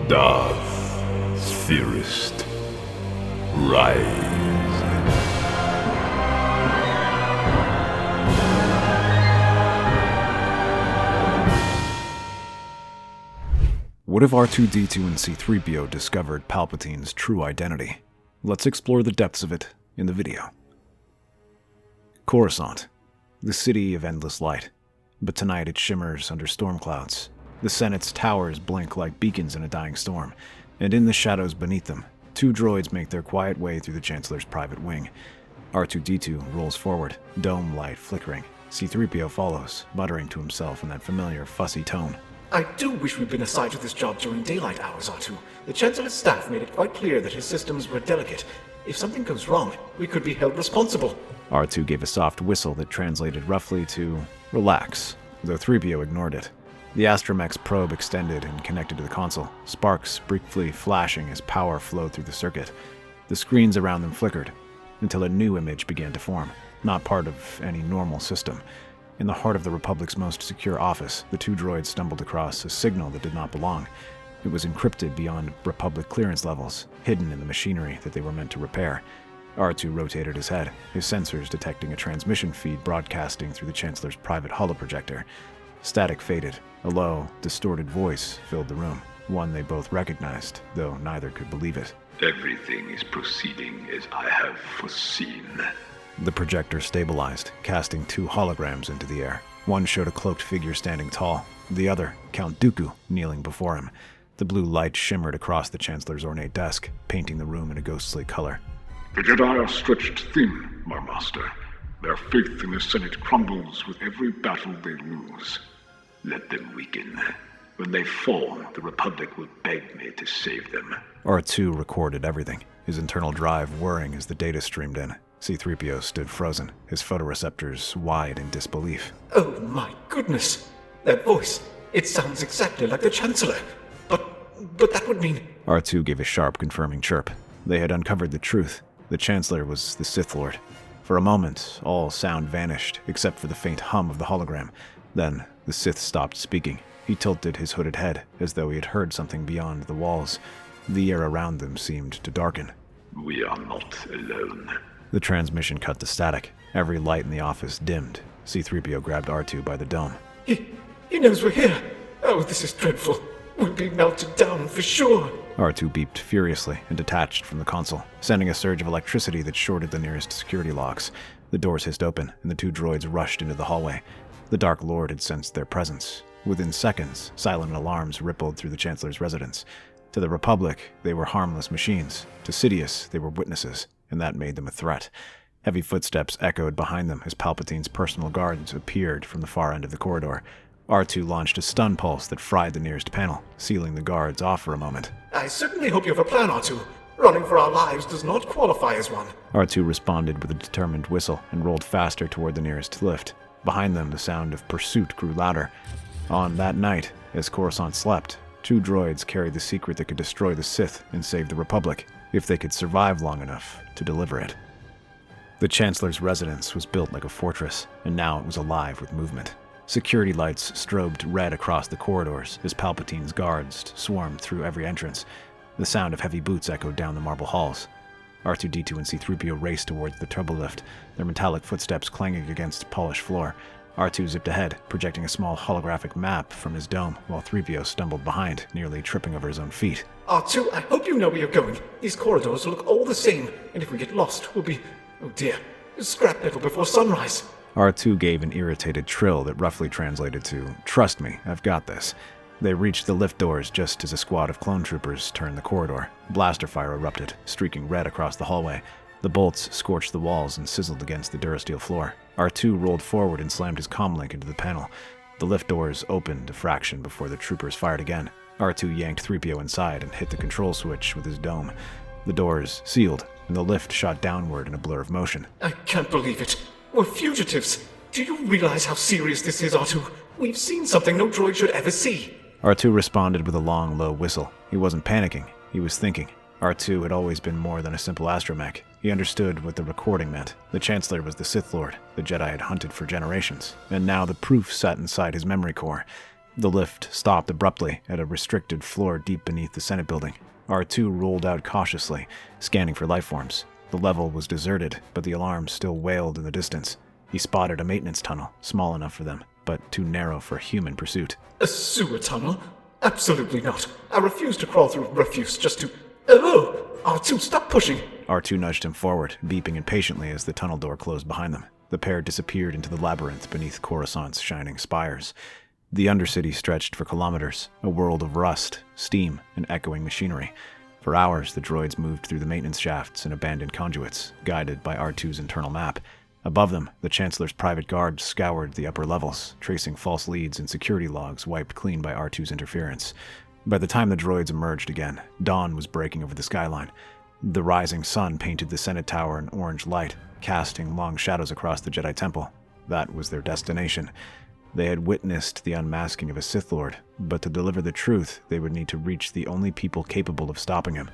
Darth, Theorist, rise. What if R2-D2 and C-3PO discovered Palpatine's true identity? Let's explore the depths of it in the video. Coruscant, the city of endless light, but tonight it shimmers under storm clouds. The Senate's towers blink like beacons in a dying storm, and in the shadows beneath them, two droids make their quiet way through the Chancellor's private wing. R2-D2 rolls forward, dome light flickering. C-3PO follows, muttering to himself in that familiar, fussy tone. I do wish we'd been assigned to this job during daylight hours, R2. The Chancellor's staff made it quite clear that his systems were delicate. If something goes wrong, we could be held responsible. R2 gave a soft whistle that translated roughly to relax, though 3PO ignored it. The astromech's probe extended and connected to the console, sparks briefly flashing as power flowed through the circuit. The screens around them flickered, until a new image began to form, not part of any normal system. In the heart of the Republic's most secure office, the two droids stumbled across a signal that did not belong. It was encrypted beyond Republic clearance levels, hidden in the machinery that they were meant to repair. R2 rotated his head, his sensors detecting a transmission feed broadcasting through the Chancellor's private holoprojector. Static faded. A low, distorted voice filled the room, one they both recognized, though neither could believe it. Everything is proceeding as I have foreseen. The projector stabilized, casting two holograms into the air. One showed a cloaked figure standing tall, the other, Count Dooku, kneeling before him. The blue light shimmered across the Chancellor's ornate desk, painting the room in a ghostly color. The Jedi are stretched thin, my master. Their faith in the Senate crumbles with every battle they lose. Let them weaken. When they fall, the Republic will beg me to save them. R2 recorded everything, his internal drive whirring as the data streamed in. C-3PO stood frozen, his photoreceptors wide in disbelief. Oh my goodness! That voice, it sounds exactly like the Chancellor. But that would mean... R2 gave a sharp, confirming chirp. They had uncovered the truth. The Chancellor was the Sith Lord. For a moment, all sound vanished, except for the faint hum of the hologram. Then, the Sith stopped speaking. He tilted his hooded head, as though he had heard something beyond the walls. The air around them seemed to darken. We are not alone. The transmission cut to static. Every light in the office dimmed. C-3PO grabbed R2 by the dome. He knows we're here. Oh, this is dreadful. We'll be melted down for sure. R2 beeped furiously and detached from the console, sending a surge of electricity that shorted the nearest security locks. The doors hissed open, and the two droids rushed into the hallway. The Dark Lord had sensed their presence. Within seconds, silent alarms rippled through the Chancellor's residence. To the Republic, they were harmless machines. To Sidious, they were witnesses, and that made them a threat. Heavy footsteps echoed behind them as Palpatine's personal guards appeared from the far end of the corridor. R2 launched a stun pulse that fried the nearest panel, sealing the guards off for a moment. I certainly hope you have a plan, R2. Running for our lives does not qualify as one. R2 responded with a determined whistle and rolled faster toward the nearest lift. Behind them, the sound of pursuit grew louder. On that night, as Coruscant slept, two droids carried the secret that could destroy the Sith and save the Republic, if they could survive long enough to deliver it. The Chancellor's residence was built like a fortress, and now it was alive with movement. Security lights strobed red across the corridors as Palpatine's guards swarmed through every entrance. The sound of heavy boots echoed down the marble halls. R2-D2 and C-3PO raced towards the turbo lift, their metallic footsteps clanging against polished floor. R2 zipped ahead, projecting a small holographic map from his dome, while 3PO stumbled behind, nearly tripping over his own feet. R2, I hope you know where you're going. These corridors look all the same, and if we get lost, we'll be... oh dear, scrap metal before sunrise. R2 gave an irritated trill that roughly translated to, "Trust me, I've got this." They reached the lift doors just as a squad of clone troopers turned the corridor. Blaster fire erupted, streaking red across the hallway. The bolts scorched the walls and sizzled against the durasteel floor. R2 rolled forward and slammed his comlink into the panel. The lift doors opened a fraction before the troopers fired again. R2 yanked 3PO inside and hit the control switch with his dome. The doors sealed, and the lift shot downward in a blur of motion. I can't believe it. We're fugitives. Do you realize how serious this is, R2? We've seen something no droid should ever see. R2 responded with a long, low whistle. He wasn't panicking. He was thinking. R2 had always been more than a simple astromech. He understood what the recording meant. The Chancellor was the Sith Lord the Jedi had hunted for generations, and now the proof sat inside his memory core. The lift stopped abruptly at a restricted floor deep beneath the Senate building. R2 rolled out cautiously, scanning for life forms. The level was deserted, but the alarm still wailed in the distance. He spotted a maintenance tunnel, small enough for them, but too narrow for human pursuit. A sewer tunnel? Absolutely not. I refuse to crawl through refuse just to... Oh! R2, stop pushing! R2 nudged him forward, beeping impatiently as the tunnel door closed behind them. The pair disappeared into the labyrinth beneath Coruscant's shining spires. The Undercity stretched for kilometers, a world of rust, steam, and echoing machinery. For hours, the droids moved through the maintenance shafts and abandoned conduits, guided by R2's internal map. Above them, the Chancellor's private guard scoured the upper levels, tracing false leads and security logs wiped clean by R2's interference. By the time the droids emerged again, dawn was breaking over the skyline. The rising sun painted the Senate Tower in orange light, casting long shadows across the Jedi Temple. That was their destination. They had witnessed the unmasking of a Sith Lord, but to deliver the truth, they would need to reach the only people capable of stopping him.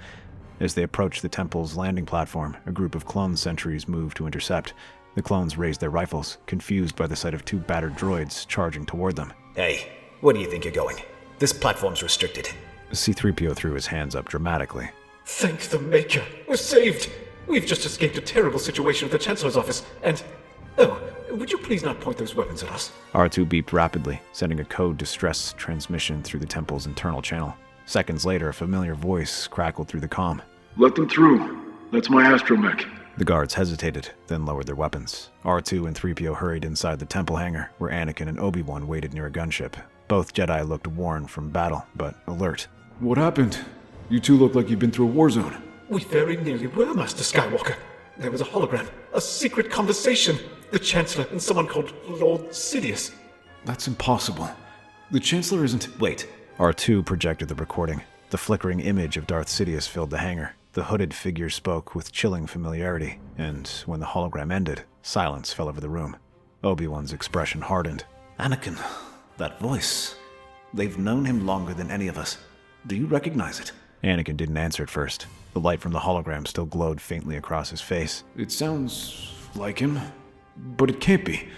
As they approached the temple's landing platform, a group of clone sentries moved to intercept. The clones raised their rifles, confused by the sight of two battered droids charging toward them. Hey, where do you think you're going? This platform's restricted. C-3PO threw his hands up dramatically. Thank the Maker! We're saved! We've just escaped a terrible situation at the Chancellor's office, and... Oh, would you please not point those weapons at us? R2 beeped rapidly, sending a code distress transmission through the temple's internal channel. Seconds later, a familiar voice crackled through the comm. Let them through. That's my astromech. The guards hesitated, then lowered their weapons. R2 and 3PO hurried inside the temple hangar, where Anakin and Obi-Wan waited near a gunship. Both Jedi looked worn from battle, but alert. What happened? You two look like you've been through a war zone. We very nearly were, Master Skywalker. There was a hologram, a secret conversation. The Chancellor and someone called Lord Sidious. That's impossible. The Chancellor isn't... Wait. R2 projected the recording. The flickering image of Darth Sidious filled the hangar. The hooded figure spoke with chilling familiarity, and when the hologram ended, silence fell over the room. Obi-Wan's expression hardened. Anakin, that voice. They've known him longer than any of us. Do you recognize it? Anakin didn't answer at first. The light from the hologram still glowed faintly across his face. It sounds like him, but it can't be.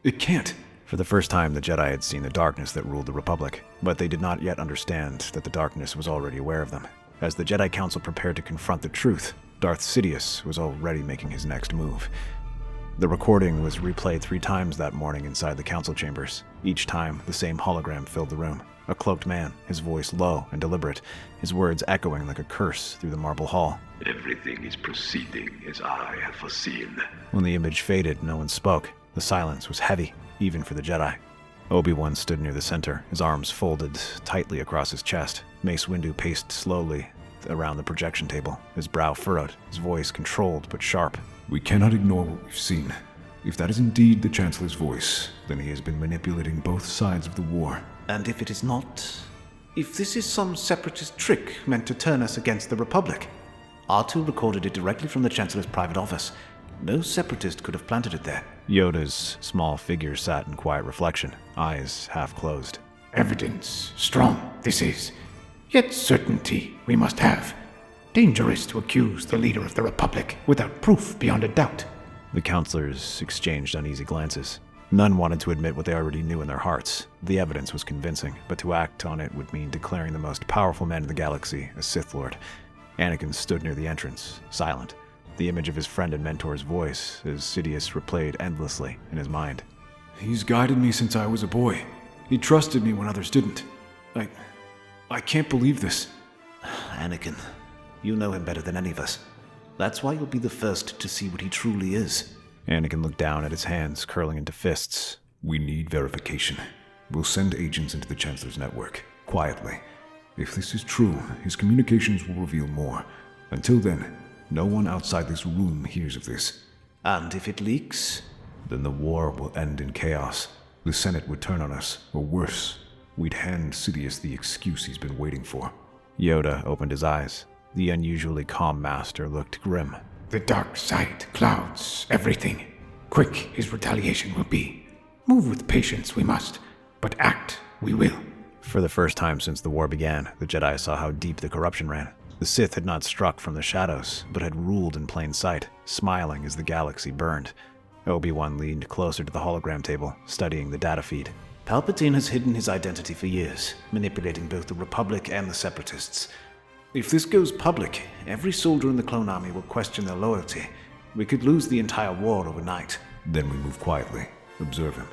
It can't. For the first time, the Jedi had seen the darkness that ruled the Republic, but they did not yet understand that the darkness was already aware of them. As the Jedi Council prepared to confront the truth, Darth Sidious was already making his next move. The recording was replayed 3 times that morning inside the council chambers. Each time, the same hologram filled the room. A cloaked man, his voice low and deliberate, his words echoing like a curse through the marble hall. Everything is proceeding as I have foreseen. When the image faded, no one spoke. The silence was heavy, even for the Jedi. Obi-Wan stood near the center, his arms folded tightly across his chest. Mace Windu paced slowly around the projection table, his brow furrowed, his voice controlled but sharp. We cannot ignore what we've seen. If that is indeed the Chancellor's voice, then he has been manipulating both sides of the war. And if it is not? If this is some separatist trick meant to turn us against the Republic? R2 recorded it directly from the Chancellor's private office. No separatist could have planted it there. Yoda's small figure sat in quiet reflection, eyes half closed. Evidence strong, this is. Yet certainty we must have. Dangerous to accuse the leader of the Republic without proof beyond a doubt. The counselors exchanged uneasy glances. None wanted to admit what they already knew in their hearts. The evidence was convincing, but to act on it would mean declaring the most powerful man in the galaxy a Sith Lord. Anakin stood near the entrance, silent, the image of his friend and mentor's voice as Sidious replayed endlessly in his mind. He's guided me since I was a boy. He trusted me when others didn't. I can't believe this. Anakin, you know him better than any of us. That's why you'll be the first to see what he truly is. Anakin looked down at his hands, curling into fists. We need verification. We'll send agents into the Chancellor's network, quietly. If this is true, his communications will reveal more. Until then, no one outside this room hears of this. And if it leaks? Then the war will end in chaos. The Senate would turn on us, or worse, we'd hand Sidious the excuse he's been waiting for. Yoda opened his eyes. The unusually calm master looked grim. The dark side clouds everything. Quick his retaliation will be. Move with patience we must, but act we will. For the first time since the war began, the Jedi saw how deep the corruption ran. The Sith had not struck from the shadows, but had ruled in plain sight, smiling as the galaxy burned. Obi-Wan leaned closer to the hologram table, studying the data feed. Palpatine has hidden his identity for years, manipulating both the Republic and the Separatists. If this goes public, every soldier in the clone army will question their loyalty. We could lose the entire war overnight. Then we move quietly, observe him.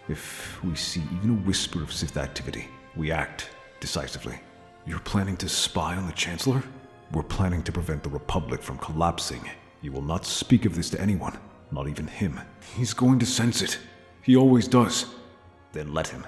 If we see even a whisper of Sith activity, we act decisively. You're planning to spy on the Chancellor? We're planning to prevent the Republic from collapsing. You will not speak of this to anyone, not even him. He's going to sense it. He always does. Then let him.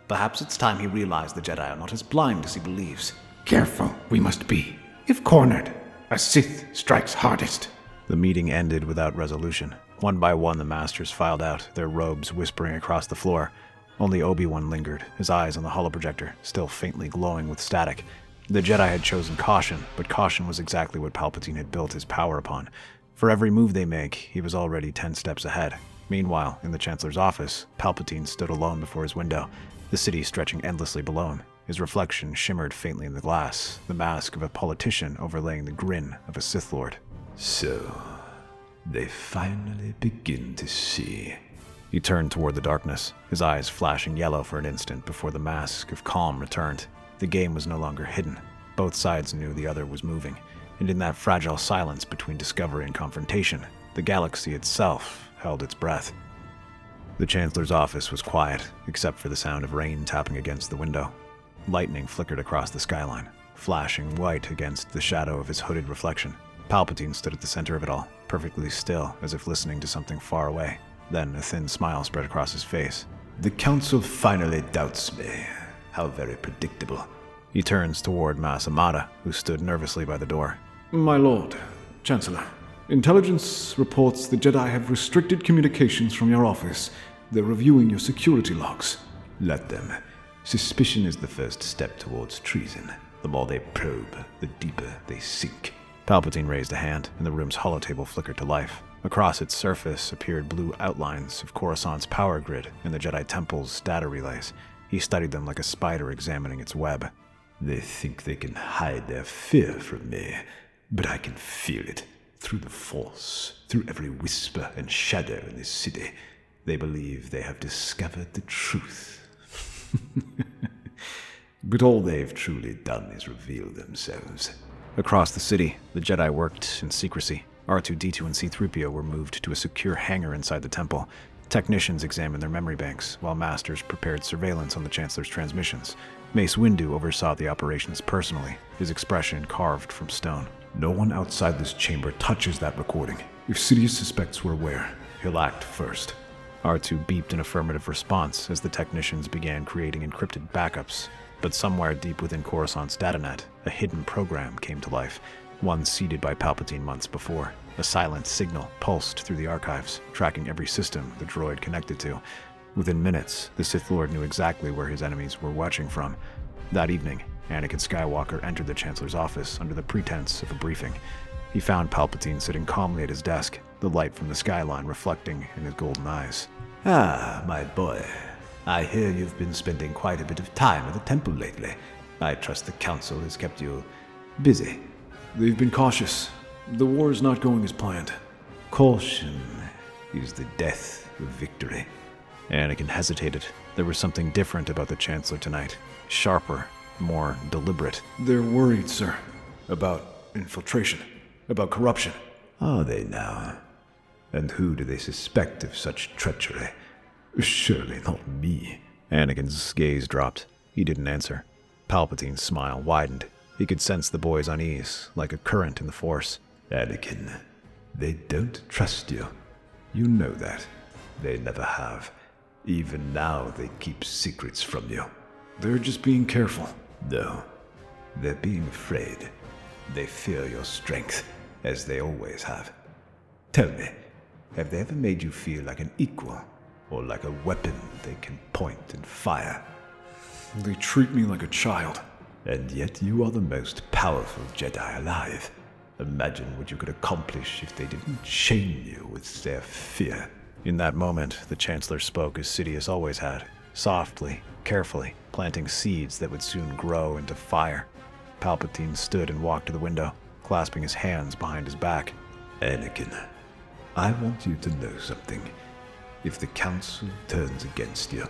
Perhaps it's time he realized the Jedi are not as blind as he believes. Careful we must be. If cornered, a Sith strikes hardest. The meeting ended without resolution. One by one, the masters filed out, their robes whispering across the floor. Only Obi-Wan lingered, his eyes on the holoprojector, still faintly glowing with static. The Jedi had chosen caution, but caution was exactly what Palpatine had built his power upon. For every move they make, he was already 10 steps ahead. Meanwhile, in the Chancellor's office, Palpatine stood alone before his window, the city stretching endlessly below him. His reflection shimmered faintly in the glass, the mask of a politician overlaying the grin of a Sith Lord. So, they finally begin to see. He turned toward the darkness, his eyes flashing yellow for an instant before the mask of calm returned. The game was no longer hidden. Both sides knew the other was moving, and in that fragile silence between discovery and confrontation, the galaxy itself held its breath. The Chancellor's office was quiet, except for the sound of rain tapping against the window. Lightning flickered across the skyline, flashing white against the shadow of his hooded reflection. Palpatine stood at the center of it all, perfectly still, as if listening to something far away. Then a thin smile spread across his face. The Council finally doubts me. How very predictable. He turns toward Mas Amata, who stood nervously by the door. My lord, Chancellor, intelligence reports the Jedi have restricted communications from your office. They're reviewing your security logs. Let them. Suspicion is the first step towards treason. The more they probe, the deeper they sink. Palpatine raised a hand, and the room's holotable flickered to life. Across its surface appeared blue outlines of Coruscant's power grid and the Jedi Temple's data relays. He studied them like a spider examining its web. They think they can hide their fear from me, but I can feel it. Through the Force, through every whisper and shadow in this city. They believe they have discovered the truth. But all they've truly done is reveal themselves. Across the city, the Jedi worked in secrecy. R2-D2 and C-3PO were moved to a secure hangar inside the temple. Technicians examined their memory banks, while masters prepared surveillance on the Chancellor's transmissions. Mace Windu oversaw the operations personally, his expression carved from stone. No one outside this chamber touches that recording. If Sidious suspects we're aware, he'll act first. R2 beeped an affirmative response as the technicians began creating encrypted backups. But somewhere deep within Coruscant's datanet, a hidden program came to life, one seeded by Palpatine months before. A silent signal pulsed through the archives, tracking every system the droid connected to. Within minutes, the Sith Lord knew exactly where his enemies were watching from. That evening, Anakin Skywalker entered the Chancellor's office under the pretense of a briefing. He found Palpatine sitting calmly at his desk, the light from the skyline reflecting in his golden eyes. Ah, my boy. I hear you've been spending quite a bit of time at the temple lately. I trust the Council has kept you busy. They've been cautious. The war is not going as planned. Caution is the death of victory. Anakin hesitated. There was something different about the Chancellor tonight. Sharper, more deliberate. They're worried, sir. About infiltration. About corruption. Are they now? And who do they suspect of such treachery? Surely not me. Anakin's gaze dropped. He didn't answer. Palpatine's smile widened. He could sense the boy's unease, like a current in the Force. Anakin, they don't trust you. You know that. They never have. Even now they keep secrets from you. They're just being careful. No, they're being afraid. They fear your strength, as they always have. Tell me, have they ever made you feel like an equal? Or like a weapon they can point and fire? They treat me like a child. And yet you are the most powerful Jedi alive. Imagine what you could accomplish if they didn't chain you with their fear. In that moment, the Chancellor spoke as Sidious always had, softly, carefully, planting seeds that would soon grow into fire. Palpatine stood and walked to the window, clasping his hands behind his back. Anakin, I want you to know something. If the Council turns against you,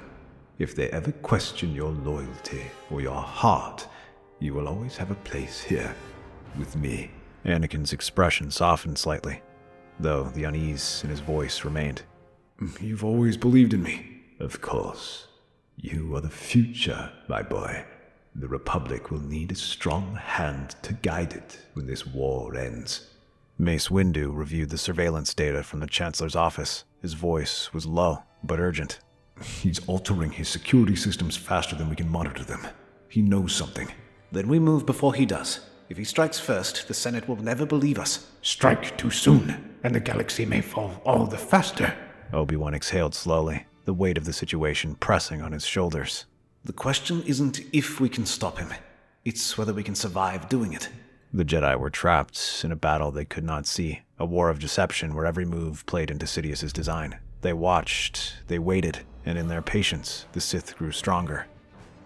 If they ever question your loyalty or your heart, you will always have a place here with me. Anakin's expression softened slightly, though the unease in his voice remained. You've always believed in me. Of course. You are the future, my boy. The Republic will need a strong hand to guide it when this war ends. Mace Windu reviewed the surveillance data from the Chancellor's office. His voice was low, but urgent. He's altering his security systems faster than we can monitor them. He knows something. Then we move before he does. If he strikes first, the Senate will never believe us. Strike too soon, and the galaxy may fall all the faster. Obi-Wan exhaled slowly, the weight of the situation pressing on his shoulders. The question isn't if we can stop him. It's whether we can survive doing it. The Jedi were trapped in a battle they could not see, a war of deception where every move played into Sidious's design. They watched, they waited, and in their patience, the Sith grew stronger.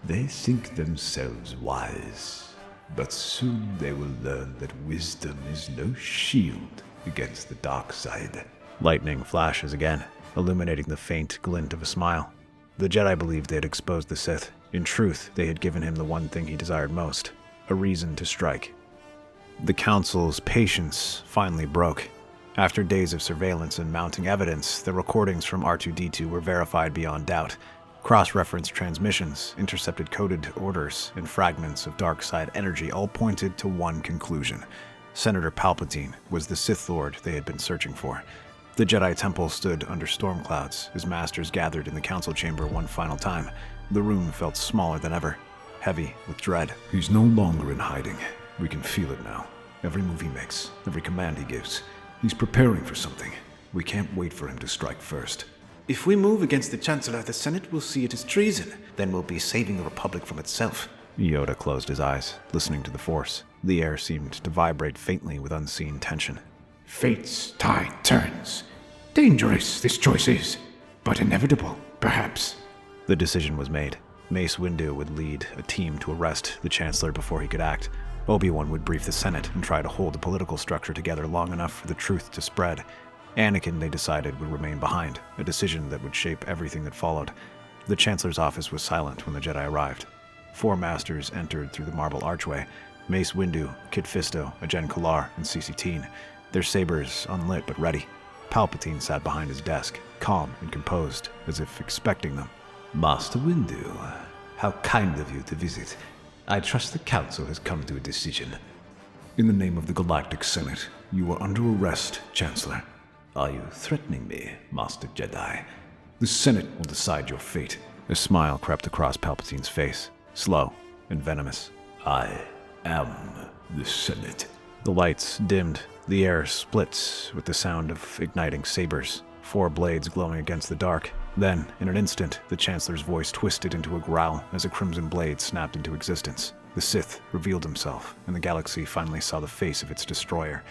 They think themselves wise, but soon they will learn that wisdom is no shield against the dark side. Lightning flashes again, illuminating the faint glint of a smile. The Jedi believed they had exposed the Sith. In truth, they had given him the one thing he desired most, a reason to strike. The Council's patience finally broke. After days of surveillance and mounting evidence, the recordings from R2-D2 were verified beyond doubt. Cross-reference transmissions, intercepted coded orders, and fragments of dark side energy all pointed to one conclusion. Senator Palpatine was the Sith Lord they had been searching for. The Jedi Temple stood under storm clouds as masters gathered in the council chamber one final time. The room felt smaller than ever, heavy with dread. He's no longer in hiding. We can feel it now. Every move he makes, every command he gives. He's preparing for something. We can't wait for him to strike first. If we move against the Chancellor, the Senate will see it as treason. Then we'll be saving the Republic from itself. Yoda closed his eyes, listening to the Force. The air seemed to vibrate faintly with unseen tension. Fate's tide turns. Dangerous this choice is, but inevitable, perhaps. The decision was made. Mace Windu would lead a team to arrest the Chancellor before he could act. Obi-Wan would brief the Senate and try to hold the political structure together long enough for the truth to spread. Anakin, they decided, would remain behind, a decision that would shape everything that followed. The Chancellor's office was silent when the Jedi arrived. 4 masters entered through the marble archway: Mace Windu, Kit Fisto, Ajen Kalar, and CC-Teen, their sabers unlit but ready. Palpatine sat behind his desk, calm and composed, as if expecting them. Master Windu, how kind of you to visit. I trust the Council has come to a decision. In the name of the Galactic Senate, you are under arrest, Chancellor. Are you threatening me, Master Jedi? The Senate will decide your fate. A smile crept across Palpatine's face, slow and venomous. I am the Senate. The lights dimmed. The air split with the sound of igniting sabers, 4 blades glowing against the dark. Then, in an instant, the Chancellor's voice twisted into a growl as a crimson blade snapped into existence. The Sith revealed himself, and the galaxy finally saw the face of its destroyer.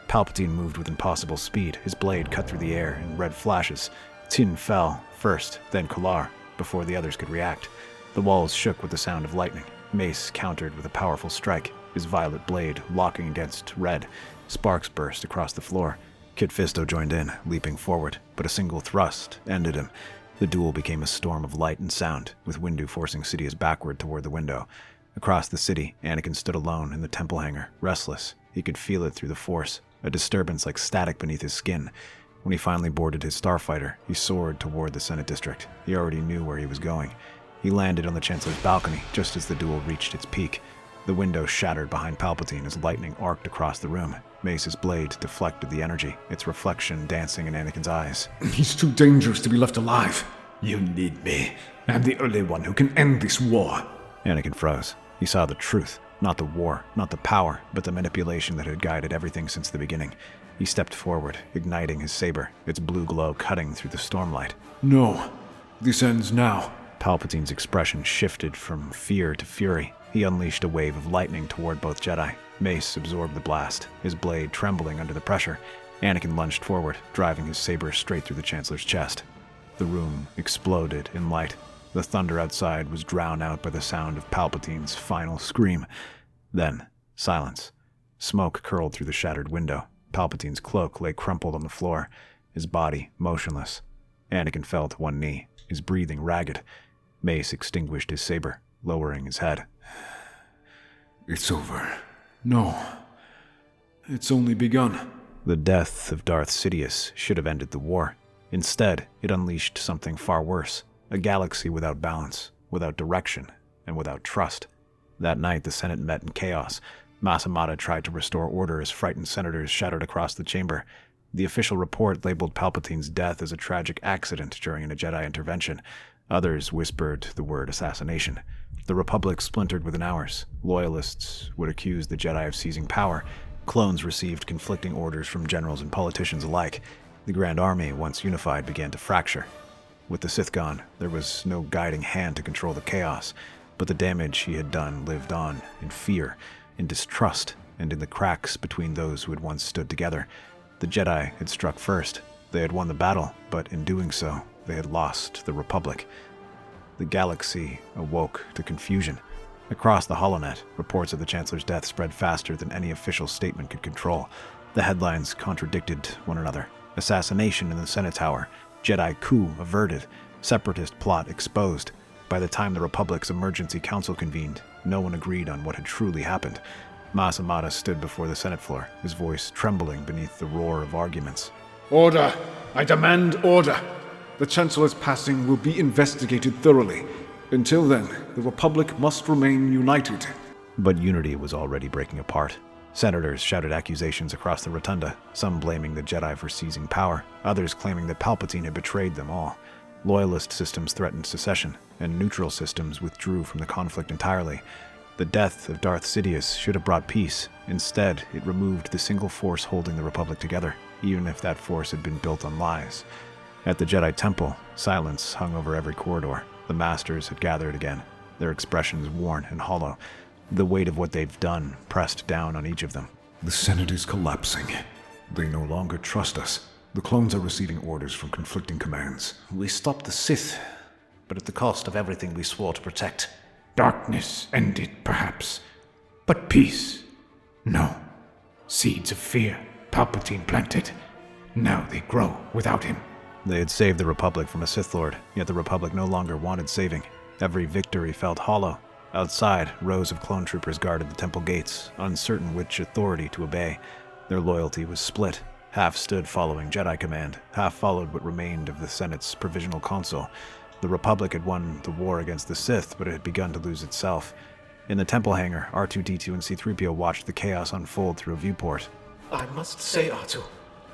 Palpatine moved with impossible speed. His blade cut through the air in red flashes. Tin fell first, then Kalar, before the others could react. The walls shook with the sound of lightning. Mace countered with a powerful strike, his violet blade locking against red. Sparks burst across the floor. Kit Fisto joined in, leaping forward, but a single thrust ended him. The duel became a storm of light and sound, with Windu forcing Sidious backward toward the window. Across the city, Anakin stood alone in the temple hangar, restless. He could feel it through the Force, a disturbance like static beneath his skin. When he finally boarded his starfighter, he soared toward the Senate district. He already knew where he was going. He landed on the Chancellor's balcony just as the duel reached its peak. The window shattered behind Palpatine as lightning arced across the room. Mace's blade deflected the energy, its reflection dancing in Anakin's eyes. He's too dangerous to be left alive. You need me. I'm the only one who can end this war. Anakin froze. He saw the truth. Not the war, not the power, but the manipulation that had guided everything since the beginning. He stepped forward, igniting his saber, its blue glow cutting through the stormlight. No. This ends now. Palpatine's expression shifted from fear to fury. He unleashed a wave of lightning toward both Jedi. Mace absorbed the blast, his blade trembling under the pressure. Anakin lunged forward, driving his saber straight through the Chancellor's chest. The room exploded in light. The thunder outside was drowned out by the sound of Palpatine's final scream. Then, silence. Smoke curled through the shattered window. Palpatine's cloak lay crumpled on the floor, his body motionless. Anakin fell to one knee, his breathing ragged. Mace extinguished his saber, lowering his head. It's over. No. It's only begun. The death of Darth Sidious should have ended the war. Instead, it unleashed something far worse. A galaxy without balance, without direction, and without trust. That night, the Senate met in chaos. Masamada tried to restore order as frightened senators shouted across the chamber. The official report labeled Palpatine's death as a tragic accident during a Jedi intervention. Others whispered the word assassination. The Republic splintered within hours. Loyalists would accuse the Jedi of seizing power. Clones received conflicting orders from generals and politicians alike. The Grand Army, once unified, began to fracture. With the Sith gone, there was no guiding hand to control the chaos, but the damage he had done lived on in fear, in distrust, and in the cracks between those who had once stood together. The Jedi had struck first. They had won the battle, but in doing so, they had lost the Republic. The galaxy awoke to confusion. Across the HoloNet, reports of the Chancellor's death spread faster than any official statement could control. The headlines contradicted one another. Assassination in the Senate Tower, Jedi coup averted, separatist plot exposed. By the time the Republic's emergency council convened, no one agreed on what had truly happened. Masamada stood before the Senate floor, his voice trembling beneath the roar of arguments. Order! I demand order! The Chancellor's passing will be investigated thoroughly. Until then, the Republic must remain united. But unity was already breaking apart. Senators shouted accusations across the rotunda, some blaming the Jedi for seizing power, others claiming that Palpatine had betrayed them all. Loyalist systems threatened secession, and neutral systems withdrew from the conflict entirely. The death of Darth Sidious should have brought peace. Instead, it removed the single force holding the Republic together, even if that force had been built on lies. At the Jedi Temple, silence hung over every corridor. The Masters had gathered again, their expressions worn and hollow. The weight of what they've done pressed down on each of them. The Senate is collapsing. They no longer trust us. The clones are receiving orders from conflicting commands. We stopped the Sith, but at the cost of everything we swore to protect. Darkness ended, perhaps. But peace? No. Seeds of fear Palpatine planted. Now they grow without him. They had saved the Republic from a Sith Lord, yet the Republic no longer wanted saving. Every victory felt hollow. Outside, rows of clone troopers guarded the temple gates, uncertain which authority to obey. Their loyalty was split. Half stood following Jedi command, half followed what remained of the Senate's provisional council. The Republic had won the war against the Sith, but it had begun to lose itself. In the temple hangar, R2-D2 and C-3PO watched the chaos unfold through a viewport. I must say, R2,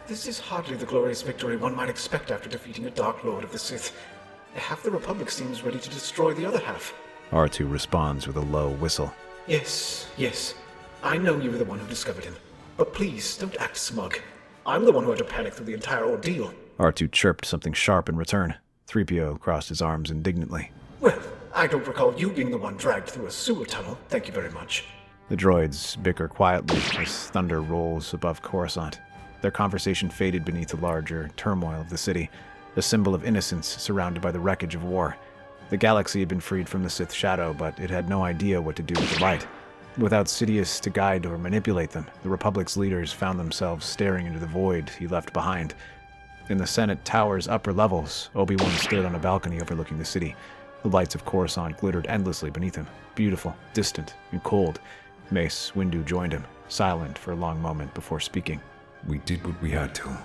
this is hardly the glorious victory one might expect after defeating a Dark Lord of the Sith. Half the Republic seems ready to destroy the other half. R2 responds with a low whistle. Yes. I know you were the one who discovered him. But please, don't act smug. I'm the one who had to panic through the entire ordeal. R2 chirped something sharp in return. 3PO crossed his arms indignantly. Well, I don't recall you being the one dragged through a sewer tunnel. Thank you very much. The droids bicker quietly as thunder rolls above Coruscant. Their conversation faded beneath the larger turmoil of the city, a symbol of innocence surrounded by the wreckage of war. The galaxy had been freed from the Sith shadow, but it had no idea what to do with the light. Without Sidious to guide or manipulate them, the Republic's leaders found themselves staring into the void he left behind. In the Senate Tower's upper levels, Obi-Wan stood on a balcony overlooking the city. The lights of Coruscant glittered endlessly beneath him, beautiful, distant, and cold. Mace Windu joined him, silent for a long moment before speaking. We did what we had to,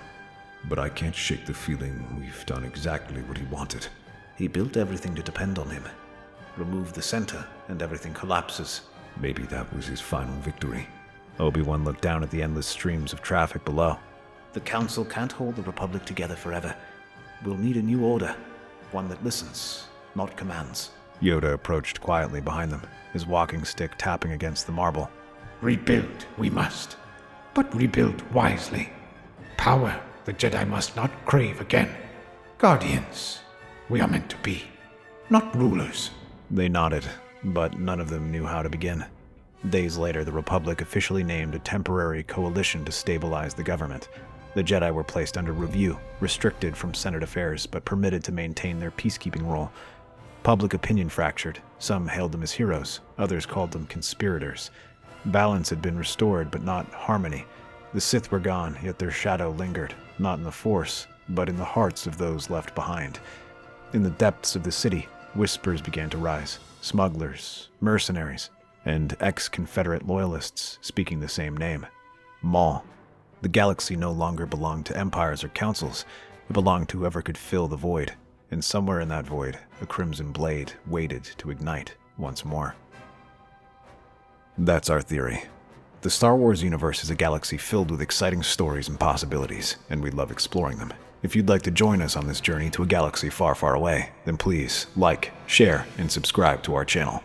but I can't shake the feeling we've done exactly what he wanted. He built everything to depend on him. Remove the center, and everything collapses. Maybe that was his final victory. Obi-Wan looked down at the endless streams of traffic below. The Council can't hold the Republic together forever. We'll need a new order, one that listens, not commands. Yoda approached quietly behind them, his walking stick tapping against the marble. Rebuild we must, but rebuild wisely. Power the Jedi must not crave again. Guardians we are meant to be, not rulers. They nodded, but none of them knew how to begin. Days later, the Republic officially named a temporary coalition to stabilize the government. The Jedi were placed under review, restricted from Senate affairs, but permitted to maintain their peacekeeping role. Public opinion fractured. Some hailed them as heroes, others called them conspirators. Balance had been restored, but not harmony. The Sith were gone, yet their shadow lingered, not in the Force, but in the hearts of those left behind. In the depths of the city, whispers began to rise. Smugglers, mercenaries, and ex-Confederate loyalists speaking the same name. Maul. The galaxy no longer belonged to empires or councils. It belonged to whoever could fill the void. And somewhere in that void, a crimson blade waited to ignite once more. That's our theory. The Star Wars universe is a galaxy filled with exciting stories and possibilities, and we love exploring them. If you'd like to join us on this journey to a galaxy far, far away, then please like, share, and subscribe to our channel.